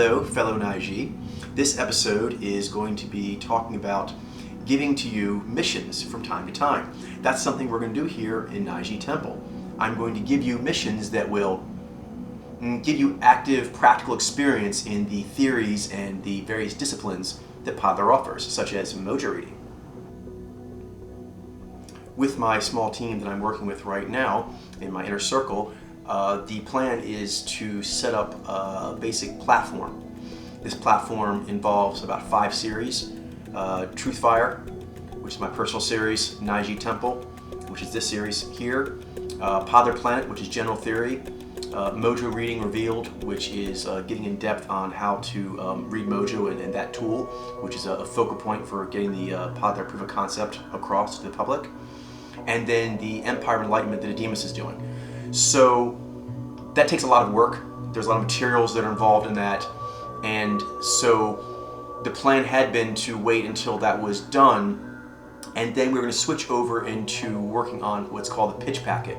Hello, fellow Naiji. This episode is going to be talking about giving to you missions from time to time. That's something we're going to do here in Naiji Temple. I'm going to give you missions that will give you active, practical experience in the theories and the various disciplines that Padler offers, such as mojo reading. With my small team that I'm working with right now in my inner circle, the plan is to set up a basic platform. This platform involves about 5 series. Truth Fire, which is my personal series, Naiji Temple, which is this series here, Padler Planet, which is general theory, Mojo Reading Revealed, which is getting in depth on how to read Mojo and that tool, which is a focal point for getting the Padler proof of concept across to the public, and then the Empire of Enlightenment that Demas is doing. So that takes a lot of work. There's a lot of materials that are involved in that, and so the plan had been to wait until that was done, and then we were going to switch over into working on what's called the pitch packet,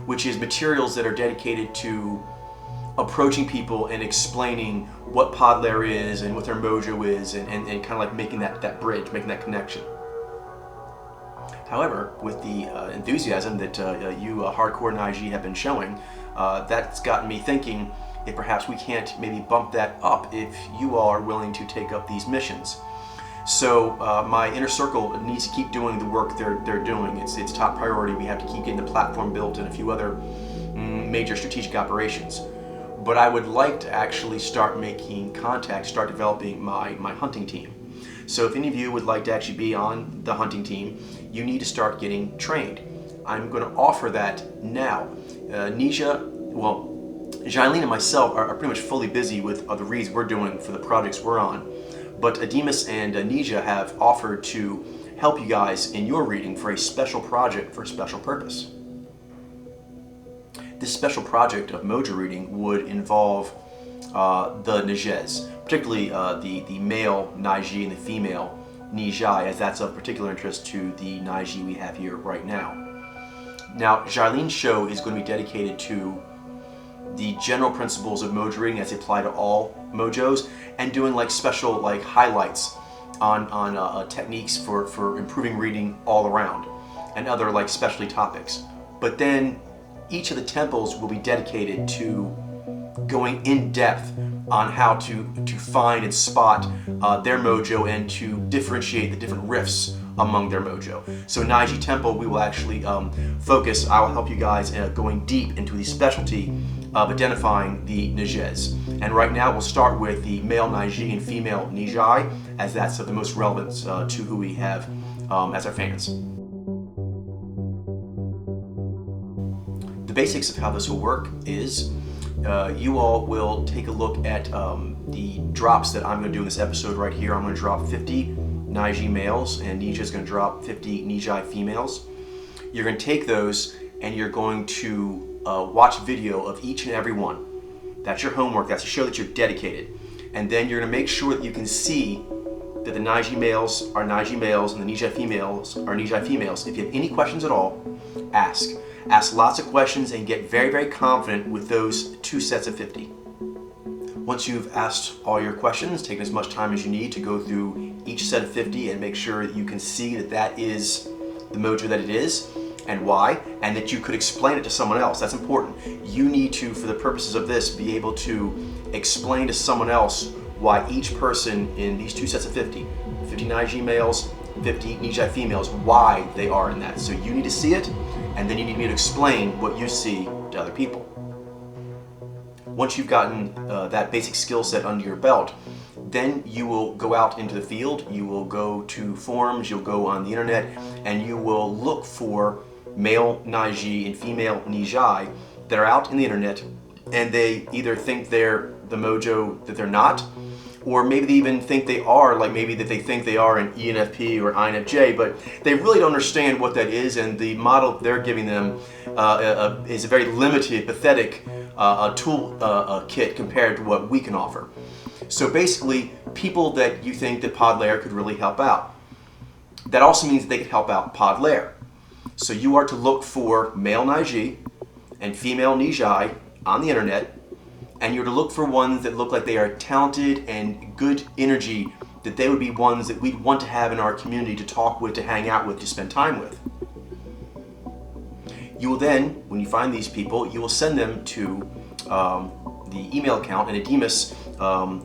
which is materials that are dedicated to approaching people and explaining what Padler is and what their mojo is, and kind of like making that bridge, making that connection. However, with the enthusiasm that you hardcore Naiji have been showing, that's gotten me thinking if perhaps we can't maybe bump that up if you all are willing to take up these missions. So my inner circle needs to keep doing the work they're doing. It's top priority. We have to keep getting the platform built and a few other major strategic operations. But I would like to actually start making contact, start developing my hunting team. So if any of you would like to actually be on the hunting team, you need to start getting trained. I'm going to offer that now. Jailene and myself are pretty much fully busy with the reads we're doing for the projects we're on. But Demas and Nija have offered to help you guys in your reading for a special project for a special purpose. This special project of mojo reading would involve the Nijez, particularly the male Naiji and the female Nijai, as that's of particular interest to the Naiji we have here right now. Now, Jailene's show is going to be dedicated to the general principles of mojo reading as they apply to all mojos, and doing like special like highlights on techniques for improving reading all around, and other like specialty topics. But then each of the temples will be dedicated to going in depth on how to find and spot their mojo and to differentiate the different riffs among their mojo. So Naiji Temple, we will actually focus, I will help you guys going deep into the specialty of identifying the Nijez. And right now we'll start with the male Naiji and female Nijai, as that's of the most relevance to who we have as our fans. The basics of how this will work is you all will take a look at the drops that I'm going to do in this episode right here. I'm going to drop 50 Naiji males, and Nija is going to drop 50 Nijai females. You're going to take those and you're going to watch video of each and every one. That's your homework. That's to show that you're dedicated. And then you're going to make sure that you can see that the Naiji males are Naiji males and the Nijai females are Nijai females. If you have any questions at all, ask. Ask lots of questions and get very, very confident with those 2 sets of 50. Once you've asked all your questions, taking as much time as you need to go through each set of 50 and make sure that you can see that that is the mojo that it is and why, and that you could explain it to someone else. That's important. You need to, for the purposes of this, be able to explain to someone else why each person in these 2 sets of 50 Naiji males, 50 Nijai females, why they are in that. So you need to see it, and then you need me to explain what you see to other people. Once you've gotten that basic skill set under your belt, then you will go out into the field, you will go to forums, you'll go on the internet, and you will look for male Naiji and female Nijai that are out in the internet, and they either think they're the mojo that they're not, or maybe they even think they are, like maybe that they think they are an ENFP or INFJ, but they really don't understand what that is, and the model they're giving them is a very limited, pathetic tool kit compared to what we can offer. So basically, people that you think that Padler could really help out. That also means that they could help out Padler. So you are to look for male Naiji and female Nijai on the internet and you're to look for ones that look like they are talented and good energy, that they would be ones that we'd want to have in our community to talk with, to hang out with, to spend time with. You will then, when you find these people, you will send them to the email account, and Ademus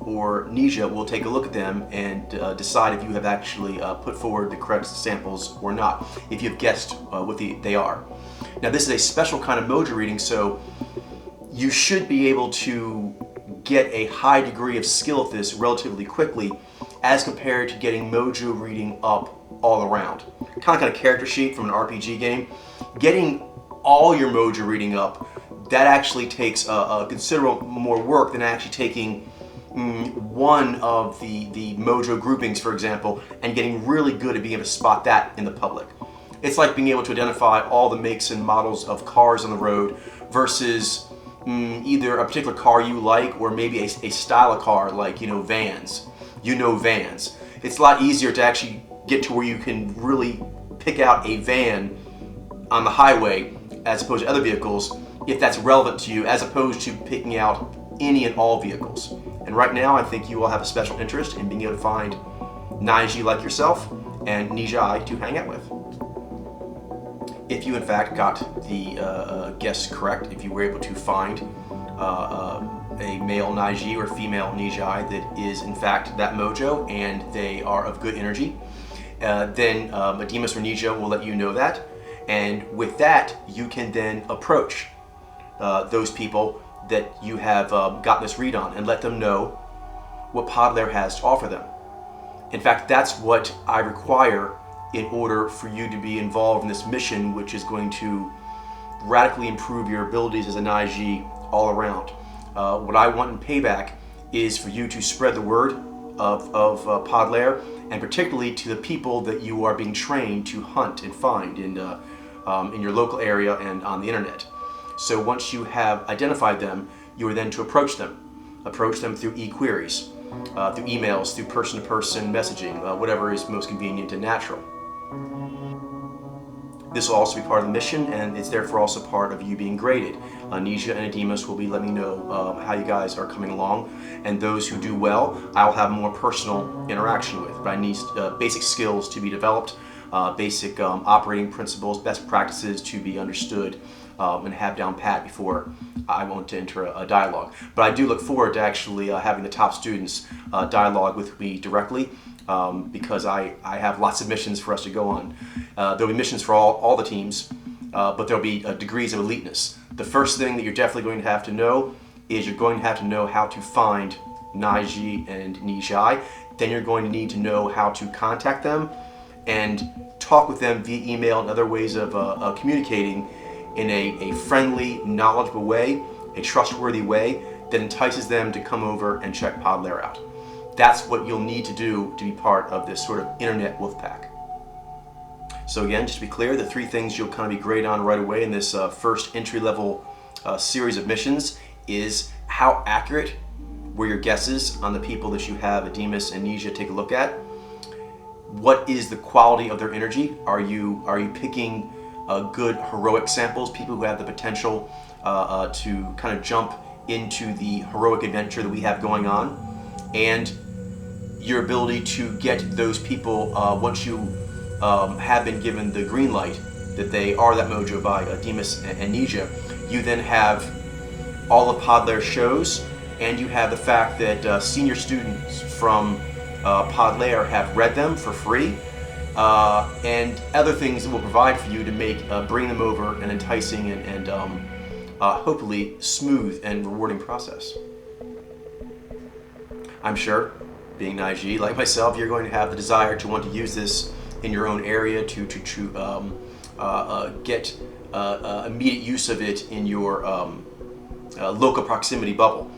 or Nija will take a look at them and decide if you have actually put forward the correct samples or not, if you've guessed what they are. Now, this is a special kind of mojo reading, so you should be able to get a high degree of skill at this relatively quickly as compared to getting mojo reading up all around. Kind of character sheet from an RPG game. Getting all your mojo reading up, that actually takes a considerable more work than actually taking one of the mojo groupings, for example, and getting really good at being able to spot that in the public. It's like being able to identify all the makes and models of cars on the road versus either a particular car you like or maybe a style of car like, Vans. Vans. It's a lot easier to actually get to where you can really pick out a van on the highway as opposed to other vehicles if that's relevant to you, as opposed to picking out any and all vehicles. And right now, I think you all have a special interest in being able to find Naiji like yourself and Nijai to hang out with. If you in fact got the guess correct, if you were able to find a male Naiji or female Nijai that is in fact that mojo and they are of good energy, then Ademus or Nija will let you know that. And with that, you can then approach those people that you have gotten this read on and let them know what Podlair has to offer them. In fact, that's what I require in order for you to be involved in this mission, which is going to radically improve your abilities as a Naiji all around. What I want in payback is for you to spread the word of Podlair, and particularly to the people that you are being trained to hunt and find in your local area and on the internet. So once you have identified them, you are then to approach them. Approach them through e-queries, through emails, through person-to-person messaging, whatever is most convenient and natural. This will also be part of the mission, and it's therefore also part of you being graded. Nija and Ademus will be letting me know how you guys are coming along, and those who do well, I'll have more personal interaction with. But I need basic skills to be developed, basic operating principles, best practices to be understood and have down pat before I want to enter a dialogue. But I do look forward to actually having the top students dialogue with me directly, because I have lots of missions for us to go on. There'll be missions for all the teams, but there'll be degrees of eliteness. The first thing that you're definitely going to have to know is you're going to have to know how to find Naiji and Nijai. Then you're going to need to know how to contact them and talk with them via email and other ways of communicating in a friendly, knowledgeable way, a trustworthy way that entices them to come over and check Podlair out. That's what you'll need to do to be part of this sort of internet wolf pack. So again, just to be clear, the three things you'll kind of be graded on right away in this first entry-level series of missions is how accurate were your guesses on the people that you have Ademus and Nija take a look at. What is the quality of their energy? Are you picking good heroic samples, people who have the potential to kind of jump into the heroic adventure that we have going on? And your ability to get those people, once you have been given the green light that they are that mojo by Ademus and Nija, you then have all of Podlair's shows, and you have the fact that senior students from Podlair have read them for free, and other things that will provide for you to make bring them over an enticing and hopefully smooth and rewarding process. I'm sure, being Naiji like myself, you're going to have the desire to want to use this in your own area to get immediate use of it in your local proximity bubble.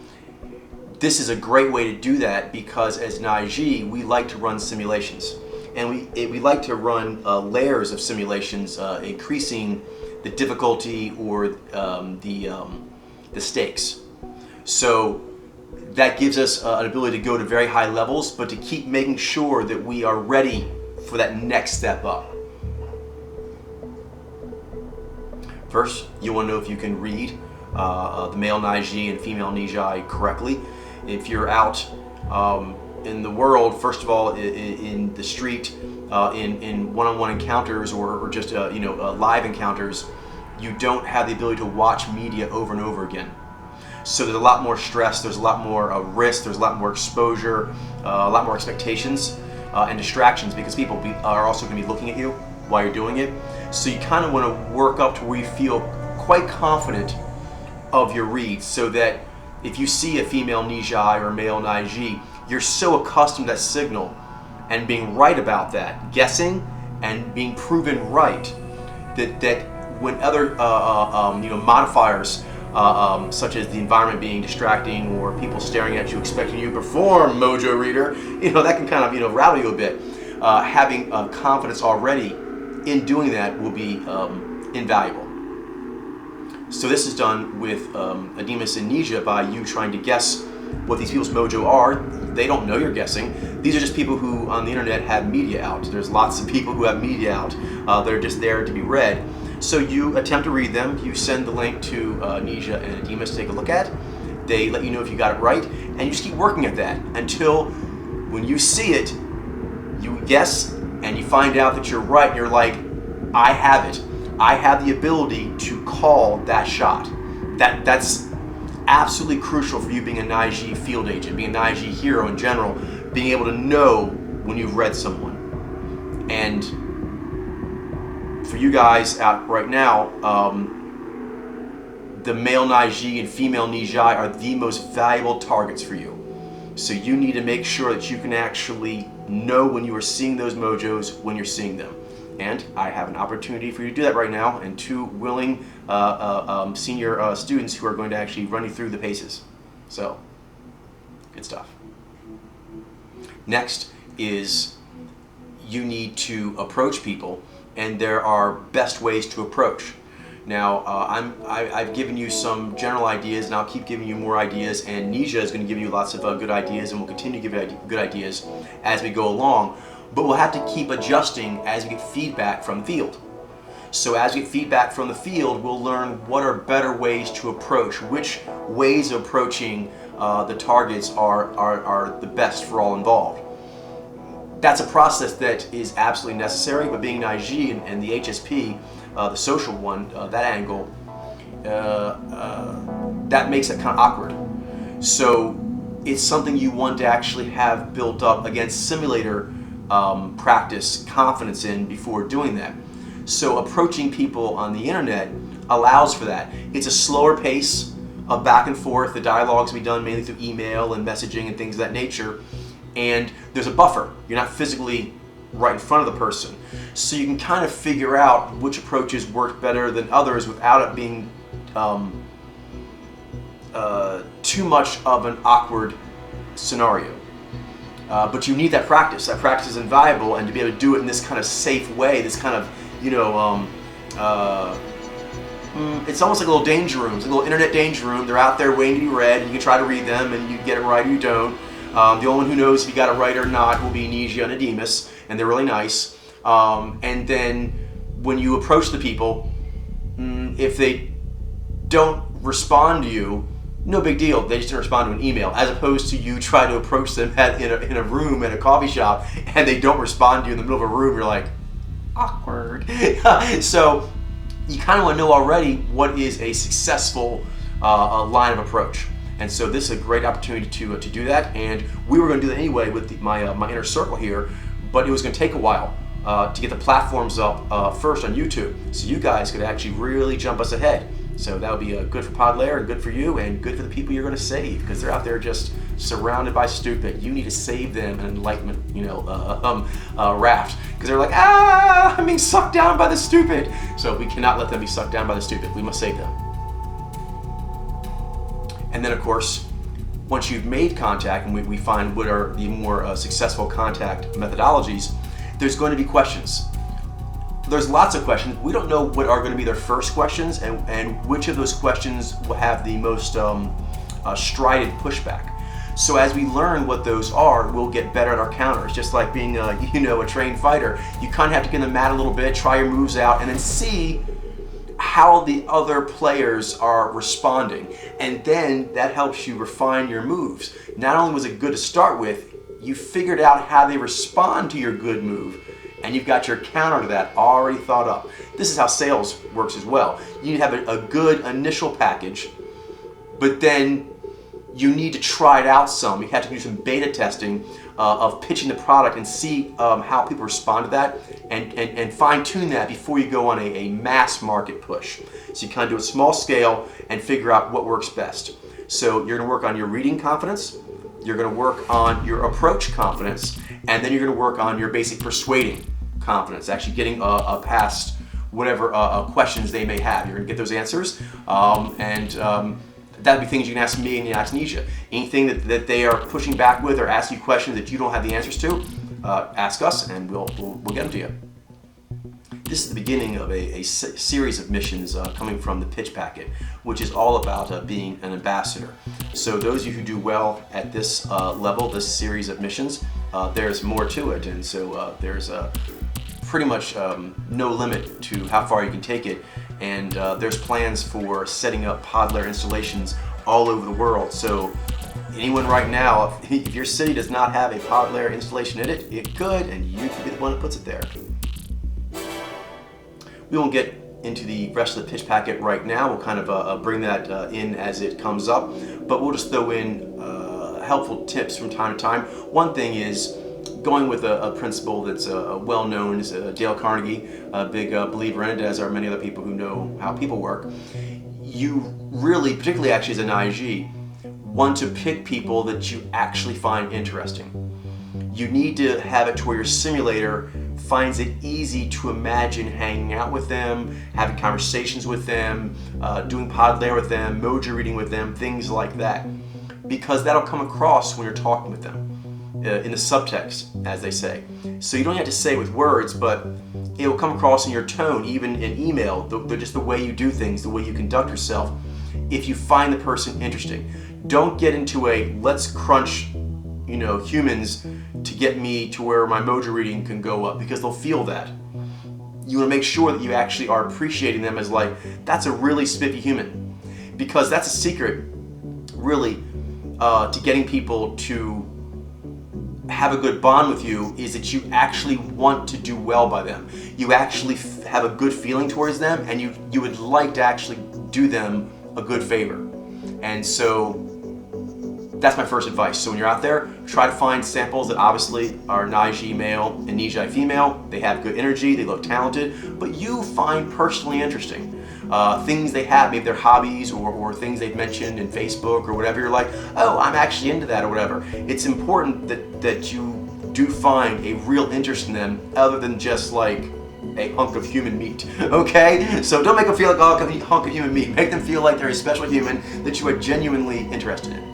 This is a great way to do that because as Naiji, we like to run simulations. And we like to run layers of simulations, increasing the difficulty or the stakes. So that gives us an ability to go to very high levels, but to keep making sure that we are ready for that next step up. First, you want to know if you can read the male Naiji and female Nijai correctly. If you're out in the world, first of all, in the street, in one-on-one encounters or just live encounters, you don't have the ability to watch media over and over again. So there's a lot more stress, there's a lot more risk, there's a lot more exposure, a lot more expectations and distractions, because people are also going to be looking at you while you're doing it. So you kind of want to work up to where you feel quite confident of your reads, so that if you see a female Nijai or a male Naiji, you're so accustomed to that signal and being right about that, guessing and being proven right, that when other modifiers such as the environment being distracting or people staring at you expecting you to perform, Mojo Reader, that can kind of rattle you a bit. Having confidence already in doing that will be invaluable. So this is done with Ademus and Nija by you trying to guess what these people's mojo are. They don't know you're guessing. These are just people who on the internet have media out. There's lots of people who have media out that are just there to be read. So you attempt to read them. You send the link to Nija and Ademus to take a look at. They let you know if you got it right, and you just keep working at that until when you see it, you guess and you find out that you're right, and you're like, I have it. I have the ability to call that shot. That's absolutely crucial for you being a Naiji field agent, being a Naiji hero in general, being able to know when you've read someone. And for you guys out right now, the male Naiji and female Nijai are the most valuable targets for you. So you need to make sure that you can actually know when you are seeing those mojos when you're seeing them. And I have an opportunity for you to do that right now, and two willing senior students who are going to actually run you through the paces. So, good stuff. Next is you need to approach people, and there are best ways to approach. Now, I've given you some general ideas, and I'll keep giving you more ideas, and Nija is going to give you lots of good ideas, and we'll continue to give you good ideas as we go along. But we'll have to keep adjusting as we get feedback from the field. So as we get feedback from the field, we'll learn what are better ways to approach, which ways of approaching the targets are the best for all involved. That's a process that is absolutely necessary, but being Naiji and the HSP, the social one, that angle, that makes it kind of awkward. So it's something you want to actually have built up against simulator practice, confidence in before doing that. So approaching people on the internet allows for that. It's a slower pace of back and forth. The dialogues will be done mainly through email and messaging and things of that nature. And there's a buffer. You're not physically right in front of the person. So you can kind of figure out which approaches work better than others without it being too much of an awkward scenario. But you need that practice. That practice is invaluable, and to be able to do it in this kind of safe way, this kind of, it's almost like a little danger room. It's a little internet danger room. They're out there waiting to be read, and you can try to read them, and you get it right or you don't. The only one who knows if you got it right or not will be Nija and Ademus, and they're really nice. And then when you approach the people, if they don't respond to you, no big deal. They just didn't respond to an email, as opposed to you try to approach them in a room at a coffee shop and they don't respond to you in the middle of a room. You're like, awkward. So you kind of want to know already what is a successful line of approach. And so this is a great opportunity to do that. And we were going to do that anyway with my inner circle here, but it was going to take a while to get the platforms up first on YouTube, so you guys could actually really jump us ahead. So that would be good for Podlayer and good for you and good for the people you're going to save, because they're out there just surrounded by stupid. You need to save them an enlightenment, raft, because they're like, I'm being sucked down by the stupid. So we cannot let them be sucked down by the stupid. We must save them. And then, of course, once you've made contact, and we find what are the more successful contact methodologies, there's going to be questions. There's lots of questions. We don't know what are going to be their first questions and which of those questions will have the most strident pushback. So as we learn what those are, we'll get better at our counters. Just like being a trained fighter, you kind of have to get in the mat a little bit, try your moves out, and then see how the other players are responding. And then that helps you refine your moves. Not only was it good to start with, you figured out how they respond to your good move, and you've got your counter to that already thought up. This is how sales works as well. You need to have a good initial package, but then you need to try it out some. You have to do some beta testing of pitching the product and see how people respond to that, and fine-tune that before you go on a mass market push. So you kind of do a small scale and figure out what works best. So you're going to work on your reading confidence, you're going to work on your approach confidence, and then you're going to work on your basic persuading confidence, actually getting past whatever questions they may have. You're going to get those answers, that'd be things you can ask me and you ask Nisha. Anything that they are pushing back with or asking you questions that you don't have the answers to, ask us and we'll get them to you. This is the beginning of a series of missions coming from the pitch packet, which is all about being an ambassador. So those of you who do well at this level, this series of missions, there's more to it, and so there's pretty much no limit to how far you can take it, and there's plans for setting up pod layer installations all over the world. So anyone right now, if your city does not have a pod layer installation in it, it could, and you could be the one that puts it there. We won't get into the rest of the pitch packet right now. We'll kind of bring that in as it comes up, but we'll just throw in helpful tips from time to time. One thing is going with a principle that's well known as Dale Carnegie, a big believer in it, as are many other people who know how people work. You really, particularly actually as an IG, want to pick people that you actually find interesting. You need to have it to where your simulator finds it easy to imagine hanging out with them, having conversations with them, doing pod layer with them, mojo reading with them, things like that. Because that'll come across when you're talking with them, in the subtext, as they say. So you don't have to say it with words, but it will come across in your tone, even in email, just the way you do things, the way you conduct yourself, if you find the person interesting. Don't get into a let's crunch humans to get me to where my mojo reading can go up, because they'll feel that. You want to make sure that you actually are appreciating them as like, that's a really spiffy human, because that's a secret really to getting people to have a good bond with you, is that you actually want to do well by them. You actually have a good feeling towards them, and you would like to actually do them a good favor. And so that's my first advice. So when you're out there, try to find samples that obviously are Naiji male and Nijai female. They have good energy, they look talented, but you find personally interesting. Things they have, maybe their hobbies or things they've mentioned in Facebook or whatever. You're like, oh, I'm actually into that or whatever. It's important that you do find a real interest in them other than just like a hunk of human meat, okay? So don't make them feel like a hunk of human meat. Make them feel like they're a special human that you are genuinely interested in.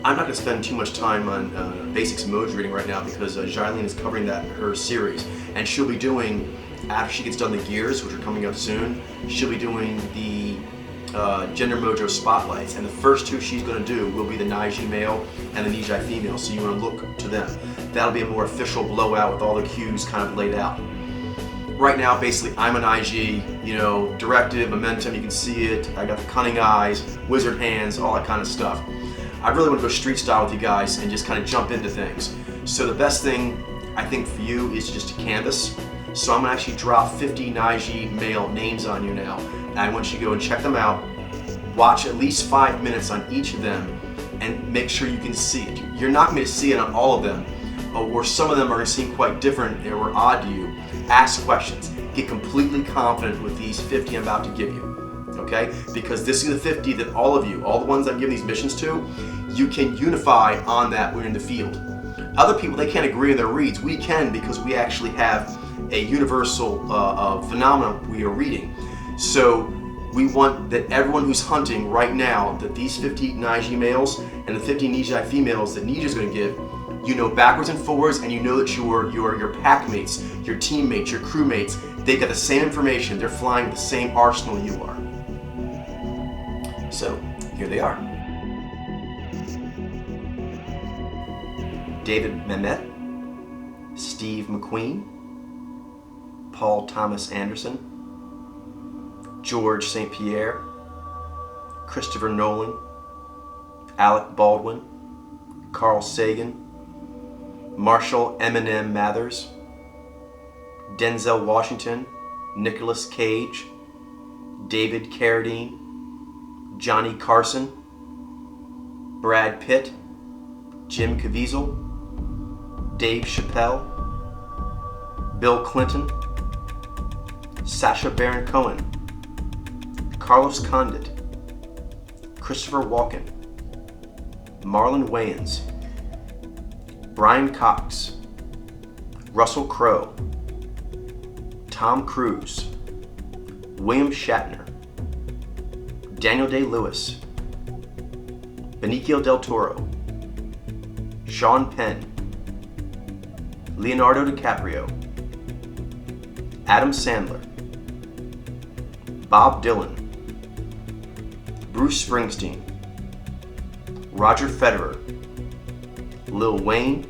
I'm not going to spend too much time on basics mojo reading right now, because Jailene is covering that in her series, and she'll be doing, after she gets done the gears, which are coming up soon, she'll be doing the gender mojo spotlights, and the first two she's going to do will be the Naiji male and the Nijai female, so you want to look to them. That'll be a more official blowout with all the cues kind of laid out. Right now, basically, I'm an IG, directive, momentum, you can see it, I got the cunning eyes, wizard hands, all that kind of stuff. I really want to go street style with you guys and just kind of jump into things. So the best thing I think for you is just to canvas. So I'm going to actually drop 50 Naiji male names on you now. And I want you to go and check them out. Watch at least 5 minutes on each of them and make sure you can see it. You're not going to see it on all of them, or some of them are going to seem quite different or odd to you. Ask questions. Get completely confident with these 50 I'm about to give you. Okay? Because this is the 50 that all of you, all the ones I'm giving these missions to, you can unify on that when you're in the field. Other people, they can't agree on their reads. We can, because we actually have a universal phenomenon we are reading. So we want that everyone who's hunting right now, that these 50 Naiji males and the 50 Nijai females that Nija's going to give, you know backwards and forwards, and you know that your pack mates, your teammates, your crewmates, they've got the same information. They're flying the same arsenal you are. So, here they are. David Mehmet, Steve McQueen, Paul Thomas Anderson, George St. Pierre, Christopher Nolan, Alec Baldwin, Carl Sagan, Marshall Eminem Mathers, Denzel Washington, Nicolas Cage, David Carradine, Johnny Carson, Brad Pitt, Jim Caviezel, Dave Chappelle, Bill Clinton, Sacha Baron Cohen, Carlos Condit, Christopher Walken, Marlon Wayans, Brian Cox, Russell Crowe, Tom Cruise, William Shatner, Daniel Day-Lewis, Benicio del Toro, Sean Penn, Leonardo DiCaprio, Adam Sandler, Bob Dylan, Bruce Springsteen, Roger Federer, Lil Wayne,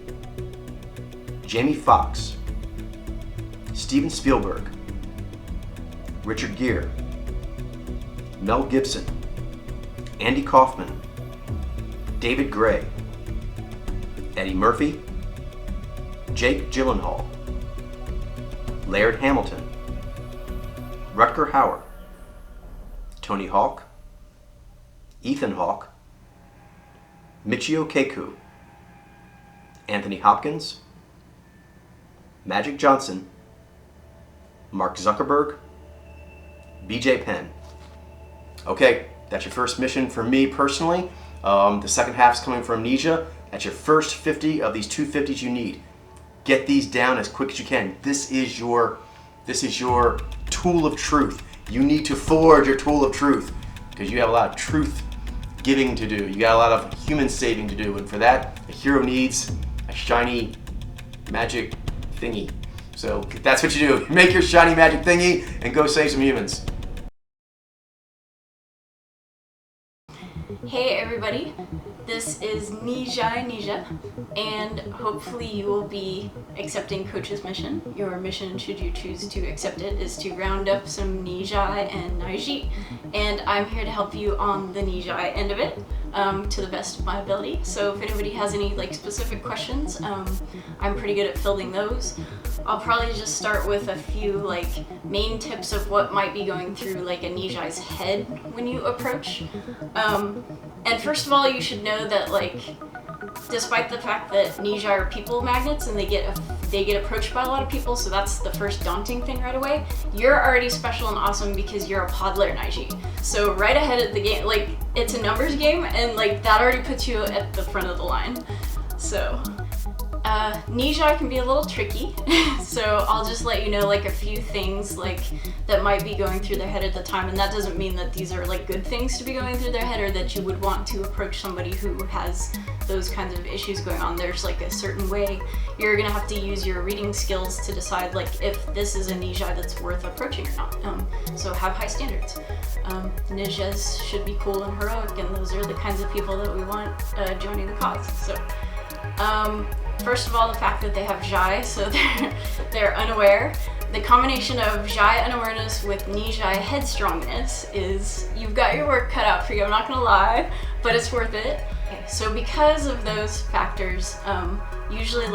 Jamie Foxx, Steven Spielberg, Richard Gere, Mel Gibson, Andy Kaufman, David Gray, Eddie Murphy, Jake Gyllenhaal, Laird Hamilton, Rutger Hauer, Tony Hawk, Ethan Hawke, Michio Kaku, Anthony Hopkins, Magic Johnson, Mark Zuckerberg, BJ Penn. Okay, that's your first mission for me personally. The second half's coming from Amnesia. That's your first 50 of these 250s you need. Get these down as quick as you can. This is your tool of truth. You need to forge your tool of truth because you have a lot of truth giving to do. You got a lot of human saving to do, and for that, a hero needs a shiny magic thingy. So that's what you do. Make your shiny magic thingy and go save some humans. Hey everybody, this is Nija, and hopefully you will be accepting Coach's mission. Your mission, should you choose to accept it, is to round up some Nijai and Naiji, and I'm here to help you on the Nijai end of it, to the best of my ability. So if anybody has any specific questions, I'm pretty good at filling those. I'll probably just start with a few main tips of what might be going through a Nijai's head when you approach. And first of all, you should know that despite the fact that Nijai are people magnets and they get approached by a lot of people, so that's the first daunting thing right away. You're already special and awesome because you're a Podler Naiji. So right ahead of the game, it's a numbers game, and that already puts you at the front of the line. So Nijai can be a little tricky, so I'll just let you know a few things that might be going through their head at the time, and that doesn't mean that these are good things to be going through their head or that you would want to approach somebody who has those kinds of issues going on. There's a certain way you're gonna have to use your reading skills to decide if this is a Nijai that's worth approaching or not. So have high standards. Ninjas should be cool and heroic, and those are the kinds of people that we want joining the cause. So first of all, the fact that they have Jai, so they're unaware. The combination of Jai unawareness with Nijai headstrongness is you've got your work cut out for you, I'm not gonna lie, but it's worth it. Okay, so because of those factors, usually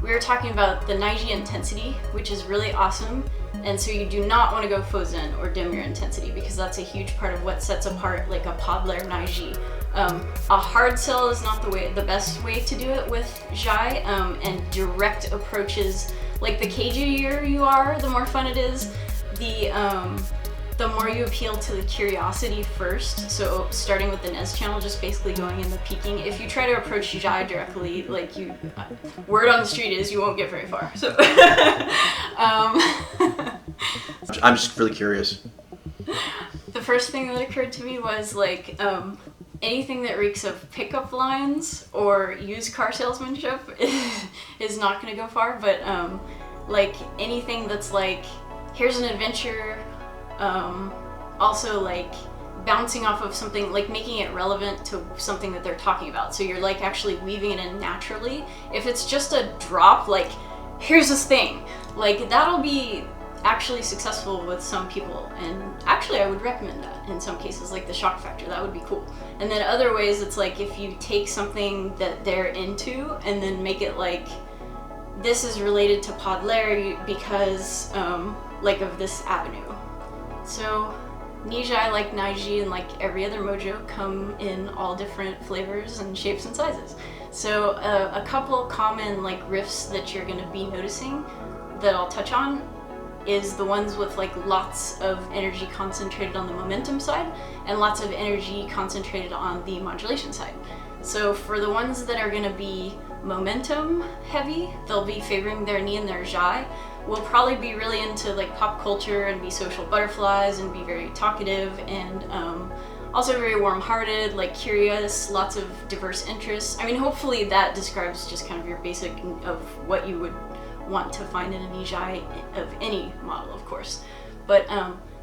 we were talking about the Naiji intensity, which is really awesome, and so you do not want to go Fozen or dim your intensity because that's a huge part of what sets apart a Podler Naiji. A hard sell is not the best way to do it with Jai, and direct approaches, the cagier you are, the more fun it is. The more you appeal to the curiosity first, so starting with the Nez channel, just basically going in the peeking. If you try to approach Jai directly, word on the street is you won't get very far. So, I'm just really curious. The first thing that occurred to me was anything that reeks of pickup lines or used car salesmanship is not going to go far, but anything that's here's an adventure, also bouncing off of something, making it relevant to something that they're talking about. So you're actually weaving it in naturally. If it's just a drop, here's this thing, that'll be actually successful with some people, and actually I would recommend that in some cases, like the shock factor. That would be cool. And then other ways, it's like if you take something that they're into and then make it like this is related to Podler because like of this avenue. So Nijai, like Naiji and like every other mojo, come in all different flavors and shapes and sizes. So a couple common like riffs that you're going to be noticing that I'll touch on is the ones with like lots of energy concentrated on the momentum side and lots of energy concentrated on the modulation side. So for the ones that are going to be momentum heavy, they'll be favoring their Ni and their Jai. We'll probably be really into like pop culture and be social butterflies and be very talkative and also very warm-hearted, like curious, lots of diverse interests. I mean, hopefully that describes just kind of your basic of what you would want to find in a Nijai of any model, of course. But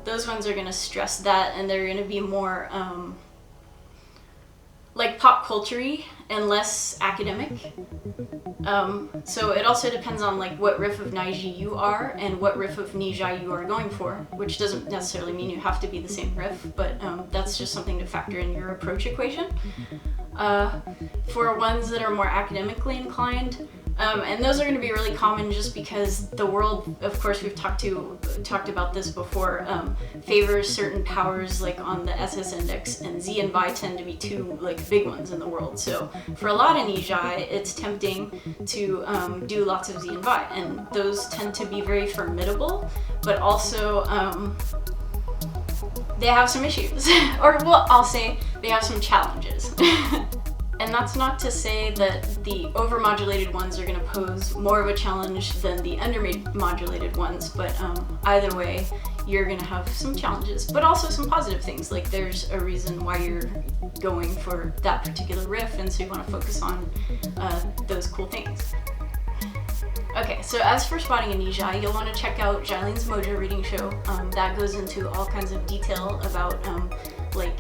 those ones are going to stress that, and they're going to be more like pop culture-y and less academic. So it also depends on like what riff of Naiji you are and what riff of Nijai you are going for, which doesn't necessarily mean you have to be the same riff, but that's just something to factor in your approach equation. For ones that are more academically inclined, and those are going to be really common just because the world, of course, we've talked about this before, favors certain powers like on the SS index, and Z and Vi tend to be two like big ones in the world. So for a lot of Nijai, it's tempting to do lots of Z and Vi, and those tend to be very formidable, but also they have some issues, or well, I'll say they have some challenges. And that's not to say that the overmodulated ones are going to pose more of a challenge than the undermodulated ones, but either way, you're going to have some challenges, but also some positive things. Like there's a reason why you're going for that particular riff, and so you want to focus on those cool things. Okay, so as for spotting a Nijai, you'll want to check out Jaileen's Mojo Reading Show. That goes into all kinds of detail about like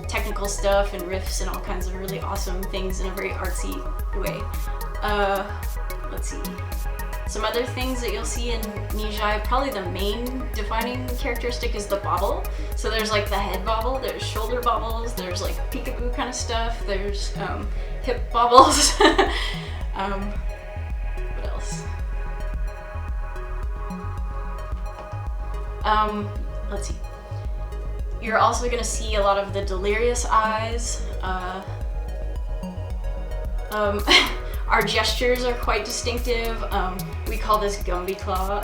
technical stuff and riffs and all kinds of really awesome things in a very artsy way. Let's see. Some other things that you'll see in Nijai, probably the main defining characteristic is the bobble. So there's like the head bobble, there's shoulder bobbles, there's like peekaboo kind of stuff, there's hip bobbles. What else? Let's see. You're also going to see a lot of the delirious eyes. Our gestures are quite distinctive. We call this Gumby Claw.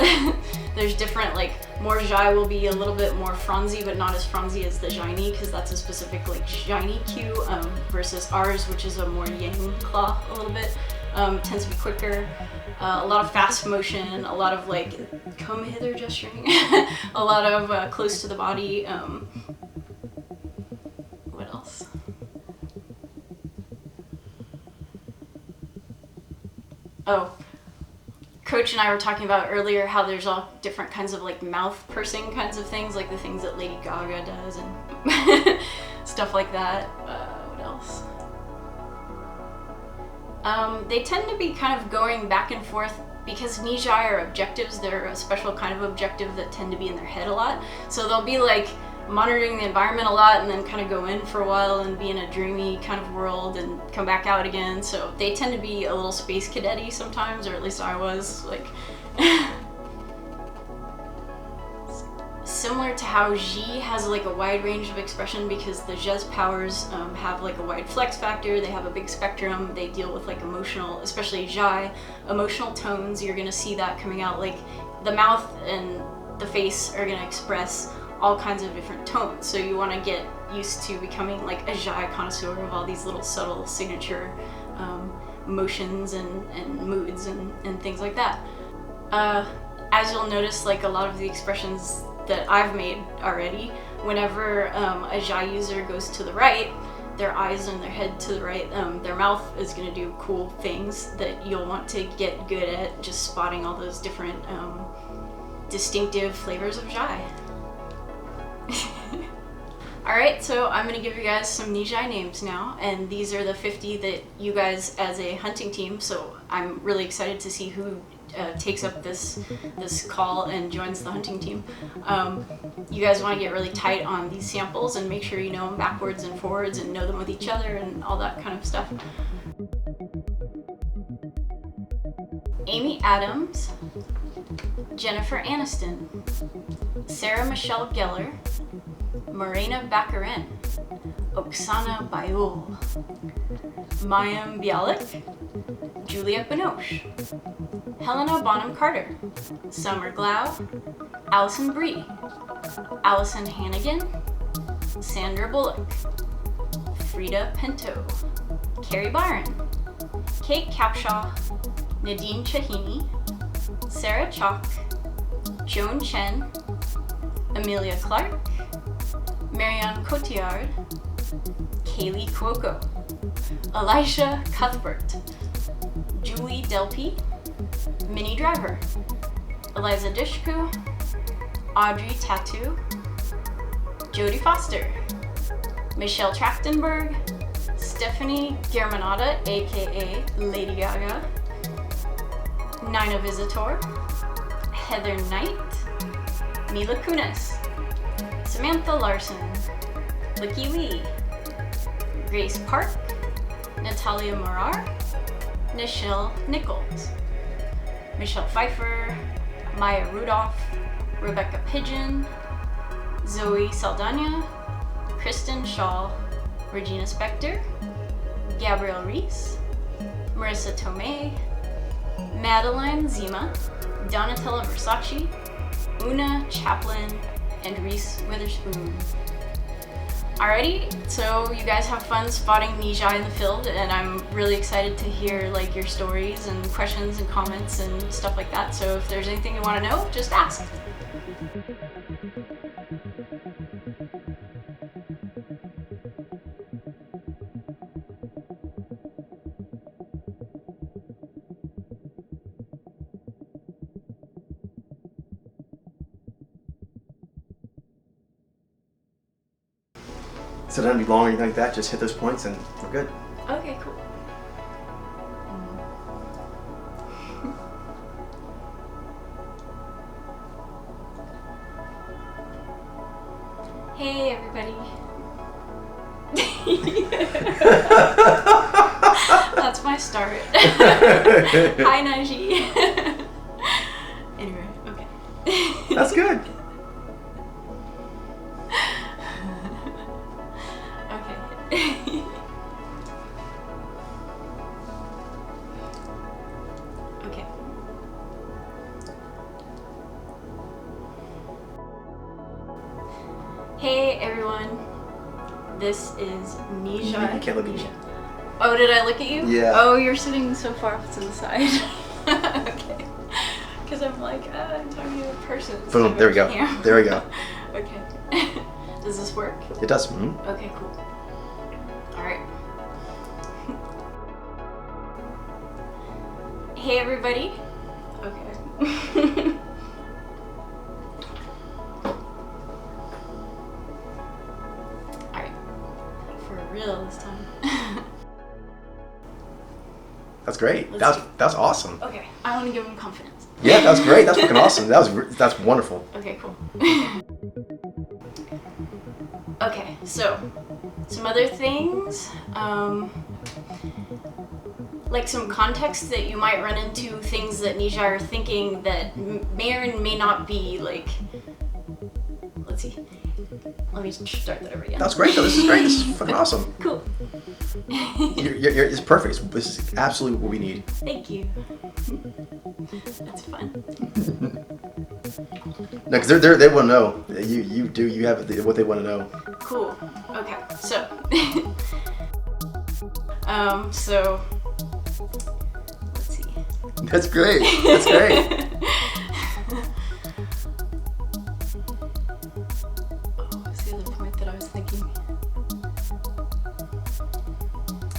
There's different, like, more Jai will be a little bit more fronzy, but not as fronzy as the Jaini, because that's a specific, like, Jaini cue, versus ours, which is a more Yang Claw a little bit. Tends to be quicker. A lot of fast motion, a lot of, like, come hither gesturing, a lot of close to the body. What else? Oh, Coach and I were talking about earlier how there's all different kinds of like mouth pursing kinds of things, like the things that Lady Gaga does and stuff like that. What else? They tend to be kind of going back and forth because Nijai are objectives. They're a special kind of objective that tend to be in their head a lot. So they'll be like monitoring the environment a lot and then kind of go in for a while and be in a dreamy kind of world and come back out again. So they tend to be a little space cadet-y sometimes, or at least I was, like similar to how Ji has like a wide range of expression because the Zhez powers have like a wide flex factor, they have a big spectrum, they deal with like emotional, especially Jai, emotional tones. You're gonna see that coming out, like the mouth and the face are gonna express all kinds of different tones. So you want to get used to becoming like a Jai connoisseur of all these little subtle signature motions and moods and things like that. As you'll notice, like a lot of the expressions that I've made already, whenever a Jai user goes to the right, their eyes and their head to the right, their mouth is going to do cool things that you'll want to get good at just spotting all those different distinctive flavors of Jai. Alright, so I'm going to give you guys some Nijai names now, and these are the 50 that you guys as a hunting team, so I'm really excited to see who takes up this call and joins the hunting team. You guys want to get really tight on these samples and make sure you know them backwards and forwards and know them with each other and all that kind of stuff. Amy Adams, Jennifer Aniston, Sarah Michelle Gellar, Morena Baccarin, Oksana Bayul, Mayim Bialik, Julia Binoche, Helena Bonham Carter, Summer Glau, Alison Brie, Allison Hannigan, Sandra Bullock, Frida Pinto, Carrie Byron, Kate Capshaw, Nadine Chahini, Sarah Chalk, Joan Chen, Amelia Clark, Marianne Cotillard, Kaylee Cuoco, Elisha Cuthbert, Julie Delpy, Minnie Driver, Eliza Dishku, Audrey Tattoo, Jodie Foster, Michelle Trachtenberg, Stephanie Germanotta, aka Lady Gaga, Nina Visitor, Heather Knight, Mila Kunis, Samantha Larson, Licky Lee, Grace Park, Natalia Morar, Nichelle Nichols, Michelle Pfeiffer, Maya Rudolph, Rebecca Pigeon, Zoe Saldana, Kristen Shaw, Regina Spektor, Gabrielle Reese, Marissa Tomei, Madeline Zima, Donatella Versace, Una Chaplin, and Reese Witherspoon. Alrighty, so you guys have fun spotting Nijai in the field, and I'm really excited to hear like your stories and questions and comments and stuff like that. So if there's anything you want to know, just ask. So it doesn't be long or anything like that, just hit those points and we're good. Okay, cool. Hey everybody. That's my start. Hi Naji. Anyway, okay. That's good. Okay. Okay. Hey everyone, this is Nijai. You can't look at me. Oh, did I look at you? Yeah. Oh, you're sitting so far off to the side. Okay. Because I'm like, I'm talking to a person. Boom, there we go. There we go. Okay. Does this work? It does. Mm-hmm. Okay, cool. Alright. Hey everybody. Okay. Alright. For real this time. That's great. Let's That's awesome. Okay, I want to give him confidence. Yeah, that's great. That's fucking awesome. That's wonderful. Okay, cool. Okay, so some other things, like some context that you might run into things that Nijai are thinking that may or may not be like. Let's see. Let me start that over again. That's great though. This is great. This is fucking awesome. Cool. It's perfect. This is absolutely what we need. Thank you. That's fun. No, because they want to know. You have what they want to know. Cool. Okay. So. So. Let's see. That's great. That's great. Oh, what's the other point that I was thinking?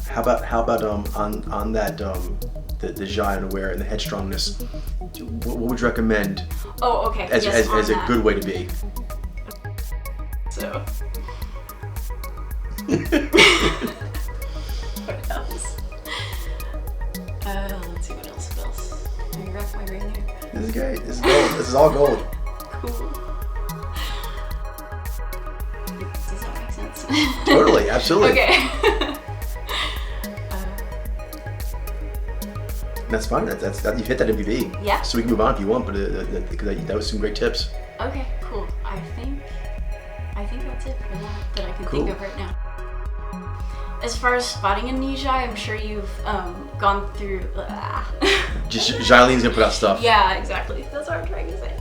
How about on that the giant aware and the headstrongness? What would you recommend? Oh, okay. As yes, a that. good way to be. So, What else? Let's see what else. I'm gonna wrap my brain here. This is great. This is gold. This is all gold. Cool. Does that make sense? Totally, absolutely. Okay. That's fine. That's you've hit that MPV. Yeah. So we can move on if you want, but that was some great tips. Okay, cool. I think that's it for that I can think of right now. As far as spotting amnesia, I'm sure you've gone through. Just Jaileen's gonna put out stuff. Yeah, exactly. That's what I'm trying to say.